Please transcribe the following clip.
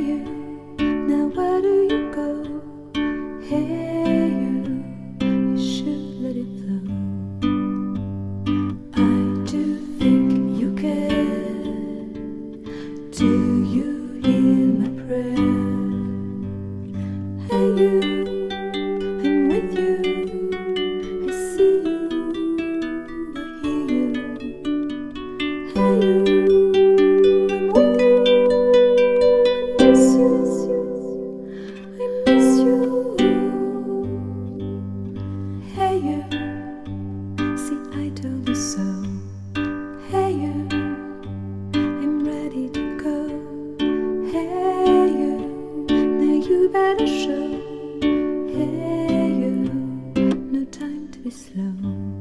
you, now where do you go? Hey you should let it flow. I do think you care. Do you hear my prayer? Hey you, I'm with you. I see you, I hear you. Hey you, I'm with you. I miss you, I miss you. Hey you, see I told you so. Hey you, I'm ready to go. Hey you, now you better show. Hey you, no time to be slow.